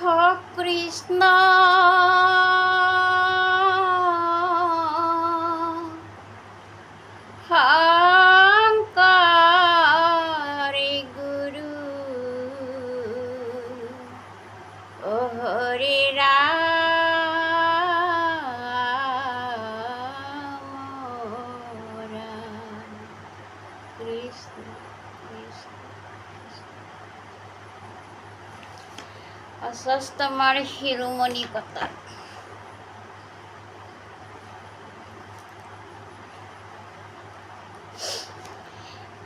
কৃষ্ণ শংকৰী গুৰু অ হৰি ৰাম কৃষ্ণ কৃষ্ণ অস্বস্থমাৰ শিৰোমণি কথা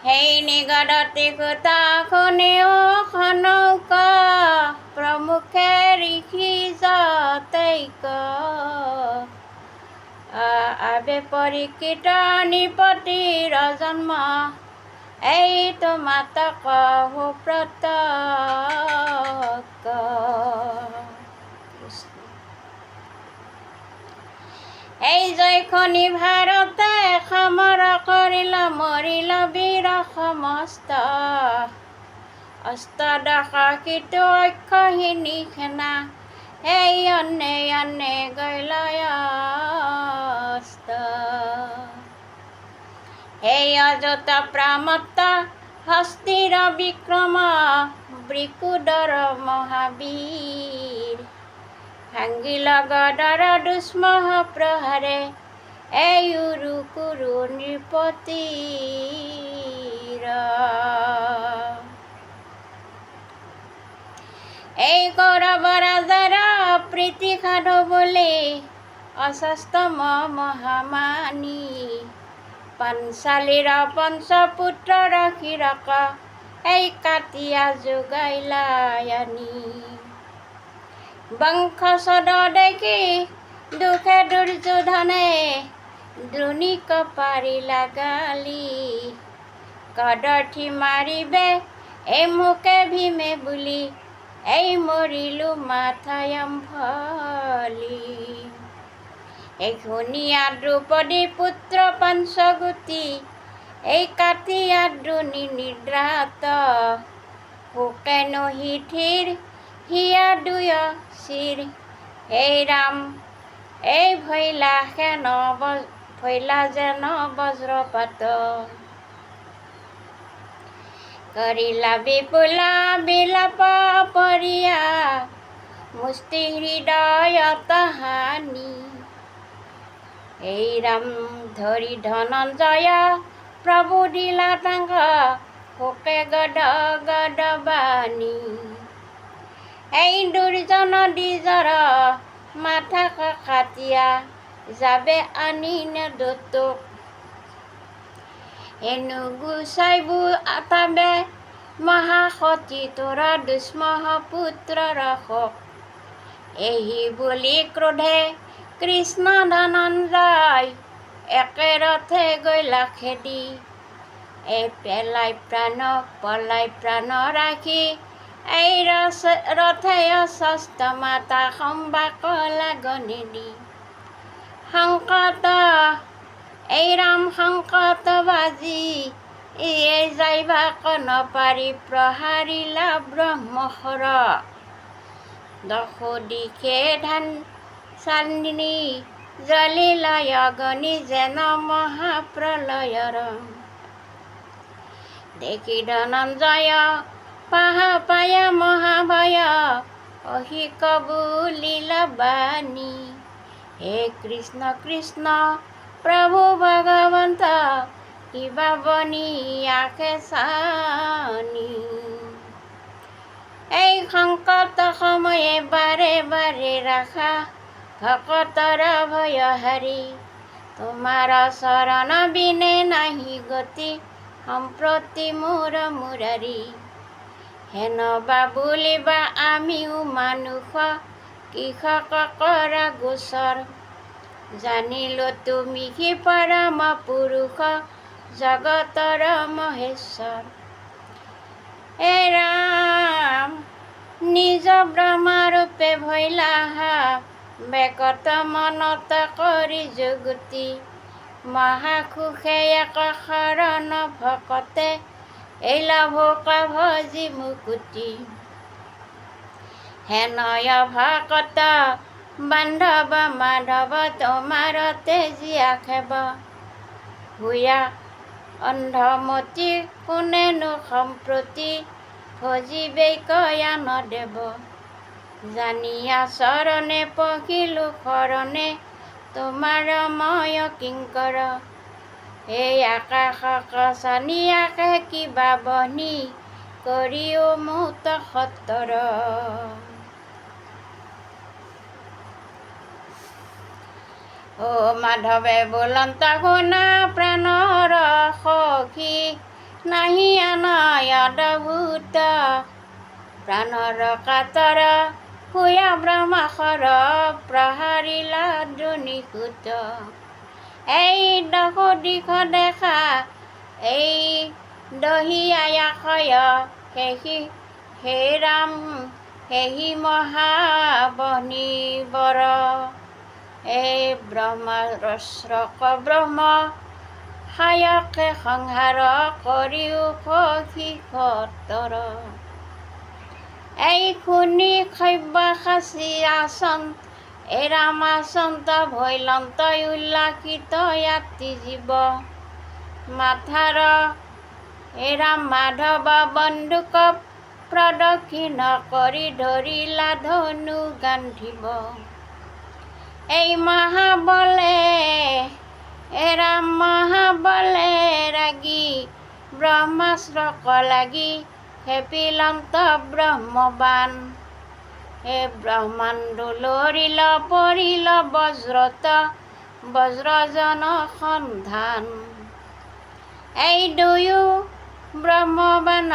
সেই নিগদতি কথা শুনিও খনৌকা প্ৰমুখে ঋষি যতৈক আবে পৰীক্ষিত নৃপতিৰ জন্ম এইটো মাতক সুপ্ৰত্যক্ষ এই জয়খনি ভাৰতে সমৰ কৰিল মৰিল বীৰ সমস্ত অষ্টাদশ কীৰ্তি অক্ষহিনী সেনা এই অন্নে গৈলয়স্ত সেই অযুত প্ৰামত্ত হস্তিৰ বিক্ৰম বৃকুদৰ মহাবীৰ ভাঙ্গিল গদৰ দুষ্মহ প্ৰহাৰে এই উৰু কুৰু নৃপতিৰ এই কৌৰৱ ৰাজাৰ প্ৰীতি সাধু বুলি অস্বস্থম মহামানী পাঞ্চালীৰ পঞ্চপুত্ৰৰ শিৰক এই কাটিয়া যোগাইলায়ানী বংশছদ দেখি দুখে দুৰ্যোধনে দ্ৰোণীক পাৰিলা গালি কদৰ্থি মাৰিবে এই মুকে ভীমে বুলি এই মৰিলো মাথায়াম ফলি এই শুনিয়া দ্ৰৌপদী পুত্ৰ পঞ্চগুটি এই কাটিয়া দ্ৰোণী নিদ্ৰাত শোকে নহিথিৰ হিয়া দুয় শিৰ এই ৰাম এই ভৈলা যেন বজ্ৰপাত কৰিলা বিপুলা বিলাপ পৰিয়া মুষ্টি হৃদয়ত হানি এই ৰাম ধৰি ধনঞ্জয় প্ৰভু দিলা তাংগ শোকে গদ গদ বাণী এই দুৰ্জন দ্বিজৰ মাথা কাটিয়া যাবে আনিন দতুক এনো গুচাইবু আতাবে মহাসতী তোৰ দুষ্মহ পুত্ৰৰ শোক এই বুলি ক্ৰোধে কৃষ্ণ ধনঞ্জয় একে ৰথে গৈলা খেদি এই পলাই প্ৰাণ ৰাখি এই ৰথে অস্বস্থ মাতা সম্বাক লাগনি দি সংকট এই ৰাম সংকট বাজি এই যাইবাক নপাৰি প্ৰহাৰিলা ব্ৰহ্মশৰ দশ দিশে ধান চান্দিনী জ্বলিলয় অগ্নি যেন মহাপ্ৰলয়ৰ দেখি ধনঞ্জয় পায় মহাভয় অহিক বুলিলা বাণী হে কৃষ্ণ কৃষ্ণ প্ৰভু ভগৱন্ত কিবা বনি আখে চানি এই সংকট সময়ে বাৰে বাৰে ৰাখা ভকতৰ ভয় হাৰি তোমাৰ চৰণ বিনে নাহি গতি সম্প্ৰতি মোৰ মুৰাৰী হেন বা বুলিবা আমিও মানুষ কৃষক কৰা গোচৰ জানিলো তুমি সি পৰম পুৰুষ জগতৰ মহেশ্বৰ হে ৰাম নিজ ব্ৰহ্মৰূপে ভৈলাহা বেকত মনত কৰি যুগুতি মহাসুখে এক শৰণ ভকতে এই লাভকা ভজি মুকুতি হেনয় ভকত বান্ধৱ মাধৱ তোমাৰতে জীয়া খেব ভূঞা অন্ধমতি কোনেনো সম্প্ৰতি ভজিবেই কয়ান দেৱ জানিয়া চৰণে পহিলো শৰণে তোমাৰ ময় কিংকৰ এই আকাশক চানিয়াকে কিবা বনি কৰিও মুত সত্তৰ ও মাধৱে বোলন্ত শুনা প্ৰাণৰ সখী নাহি আনয়দভূত প্ৰাণৰ কাতৰ ভূঞা ব্ৰহ্মাসৰ প্ৰহাৰিলা দ্ৰোণীসূত এই দশ দিশ দেখা এই দহিয়ায়াশয় সেহি হে ৰাম সেহি মহাবনিবৰ এই ব্ৰহ্মৰস্ৰক ব্ৰহ্ম হায়কে সংহাৰ কৰিও সখী সত্তৰ এই শুনি সব্য সাচি আসন এই ৰামাচন্ত ভৈলন্ত উল্লাসিত ইয়াতি জীৱ মাথাৰ এই ৰাম মাধৱ বন্দুক প্ৰদক্ষিণ কৰি ধৰিলা ধনু গান্ধিব এই মহাবলে এই ৰাম মহাবলে ৰাগি ব্ৰহ্মাস্ত্ৰক লাগি হেপিলন্ত ব্ৰহ্মবান হে ব্ৰহ্মাণ্ড লৰিল পৰিল বজ্ৰত বজ্ৰজন সন্ধান এই দুয়ো ব্ৰহ্মবান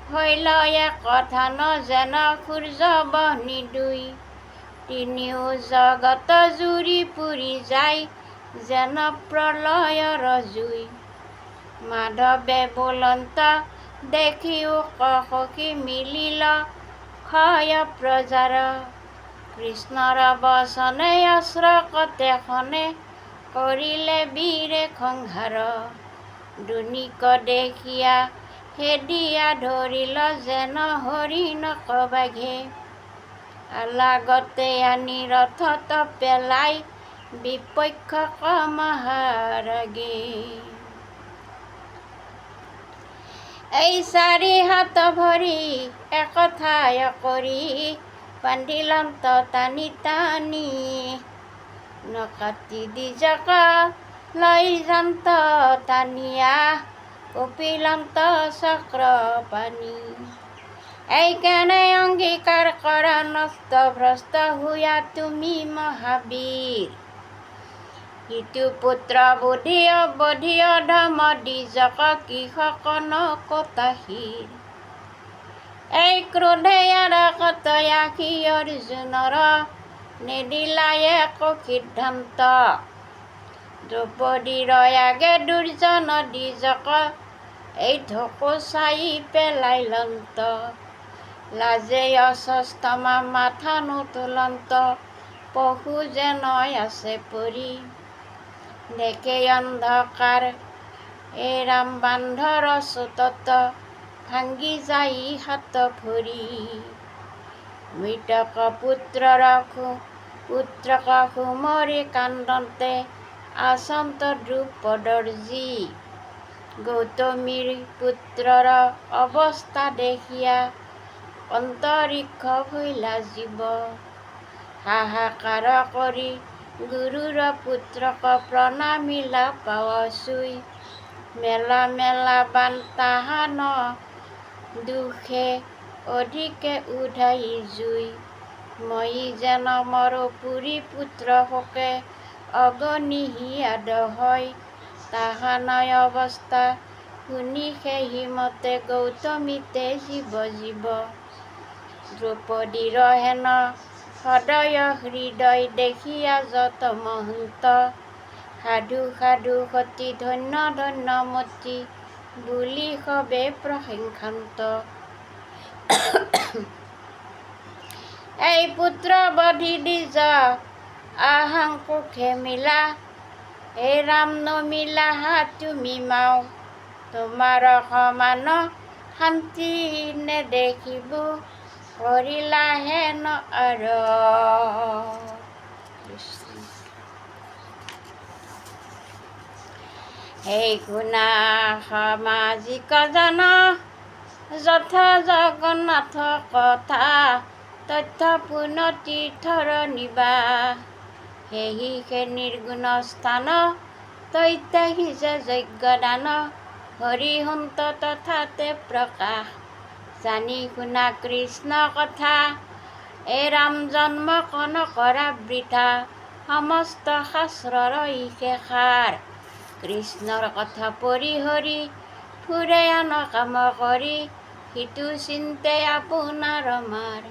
হৈল একধান যেন সূৰ্য বহ্নি দুই তিনিও জগত জুৰি পুৰি যায় যেন প্ৰলয়ৰ জুই মাধৱে বোলন্ত দেখিও সখী মিলিল ক্ষয় প্ৰজাৰ কৃষ্ণৰ বচনে অস্ত্ৰকতে খনে কৰিলে বীৰে সংহাৰ দুনিক দেখিয়া হেদিয়া ধৰিল যেন হৰিণক বাঘে লাগতে আনি ৰথত পেলাই বিপক্ষক মহাৰাগে এই চাৰি হাত ভৰি একঠাই কৰি বান্ধিলন্ত টানি টানি নকাটি দিজক লৈ যান্ত টানিয়া কপিলন্ত চক্ৰ পানী এই কেনে অংগীকাৰ কৰা নষ্ট ভ্ৰষ্ট হোৱা তুমি মহাবীৰ ইটো পুত্ৰ বুদ্ধি অবধি অধম দিজক কৃষক নকতাহীৰ এই ক্ৰোধে আৰাকত আখি অৰ্জুনৰ নিদিলা একো সিদ্ধান্ত দ্ৰৌপদীৰ আগে দুৰ্জন দিজক এই ঢকো চাই পেলাইলন্ত লাজে অস্বস্থমা মাথা নুতুলন্ত পশু যেন আছে পৰি দেখে অন্ধকাৰ এই ৰাম বান্ধৰ চোতত ভাঙি যাই হাত ভৰি মৃতক পুত্ৰক সুমৰি কান্দন্তে আচন্ত দ্ৰুপদৰ যি গৌতমীৰ পুত্ৰৰ অৱস্থা দেখিয়া অন্তৰিক্ষ ভৈলা জীৱ হাহাকাৰ কৰি গুৰুৰ পুত্ৰক প্ৰণামিলা পাৱ চুই মেলা মেলা বান তাহান দুখে অধিকে উধাই জুই মই যেন মৰ পুৰী পুত্ৰ শোকে অগনিহিয়াদ হয় তাহানয় অৱস্থা শুনি সেইমতে গৌতমীতে জীৱ দ্ৰৌপদীৰ হেন সদয় হৃদয় দেখিয়া যত মহন্ত সাধু সাধু সতী ধন্য ধন্য মতি বুলি সবে প্ৰশংসান্ত এই পুত্ৰ বধি দিজ আহাংকুখে মিলা এই ৰাম নমিলা তুমি মাও তোমাৰ সমান শান্তি নেদেখিব কৰিলাহে ন আৰ সেই গুণা সামাজিক জন যথা জগন্নাথ কথা তথ্যপূৰ্ণ তীৰ্থৰ নিবাস সেহিকে নিৰ্গুণ স্থান তৈত্যাহী যে যজ্ঞ দান হৰিহন্ত তথাতে প্ৰকাশ জানি শুনা কৃষ্ণ কথা এ ৰাম জন্ম কন কৰা বৃথা সমস্ত শাস্ত্ৰৰ ইকে সাৰ কৃষ্ণৰ কথা পৰি হৰি ফুৰে আন কাম কৰি সিটো চিন্তে আপোনাৰ মাৰ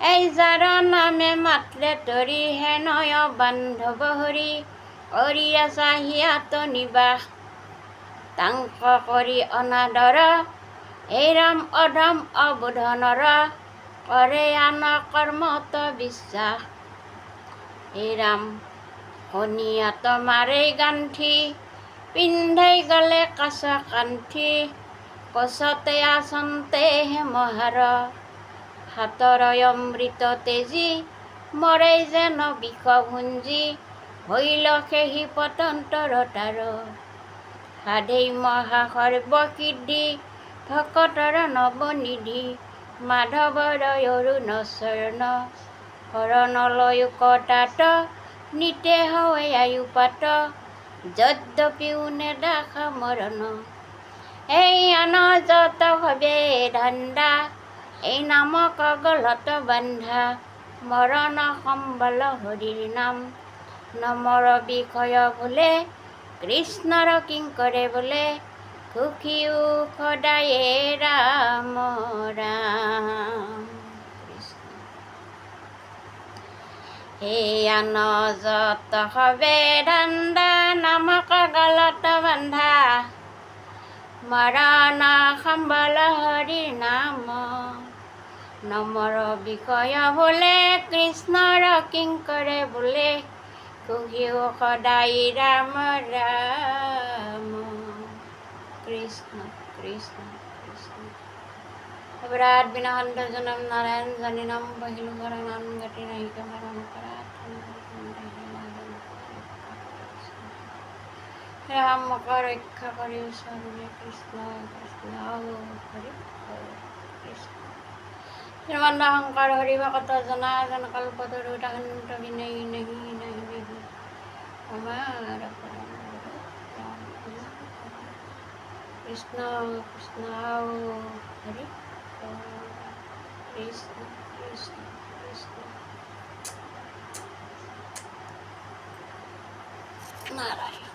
এই যাৰ নামে মাত্ৰে তৰি হেনয় বান্ধৱ হৰি কৰি আছা হিয়াত নিবাস তাংক কৰি অনাদৰ এই ৰাম অধম অবোধনৰ কৰে আন কৰ্মত বিশ্বাস এই ৰাম শনিয়াত মাৰে গান্ঠি পিন্ধাই গলে কাছ কান্ধি কচতে আচন্তে হেমহাৰ হাতৰ অমৃত তেজী মৰে যেন বিষ ভুঞ্জি হৈল সেহি পতন্তৰ তাৰ সাধেই মহাসৰ্বসিদ্ধি ভকতৰ নৱনিধি মাধৱৰ অৰুণ চৰণ শৰণলৈ কটাত নিতে হয় আয়ুপাত যদ্যপিও নেদাখা মৰণ এই আন যত ভাবে ধান্দা এই নামক গলত বান্ধা মৰণ সম্বল হৰিৰ নাম নমৰ বিষয় বোলে কৃষ্ণৰ কিংকৰে বোলে সুখীও সদায়ে ৰাম ৰাম সেই আন যত হবে ধান্দা নামক গলত বান্ধা মৰণ সম্বল হৰিৰ নাম নমৰ বিষয় বোলে কৃষ্ণৰ কিংকৰে বোলে সুখীও সদায় ৰাম ৰাম কৃষ্ণ কৃষ্ণ কৃষ্ণ অপৰাধ বিনাশন্ত জনম নাৰায়ণ জানি নাম বহিলো নাম গতি নাহিক মৰণ কৰা ৰামক ৰক্ষা কৰি ওচৰলৈ কৃষ্ণ কৃষ্ণ হৰি কৃষ্ণ শ্ৰীমন্ত শংকৰ হৰি ভকত জনাৰ্দন কল্পতৰু তাহান্ত বিনয়ী নহি নহি বিহু আমাৰ কৃষ্ণ কৃষ্ণ হৰি কৃষ্ণ কৃষ্ণ কৃষ্ণ নাৰায়ণ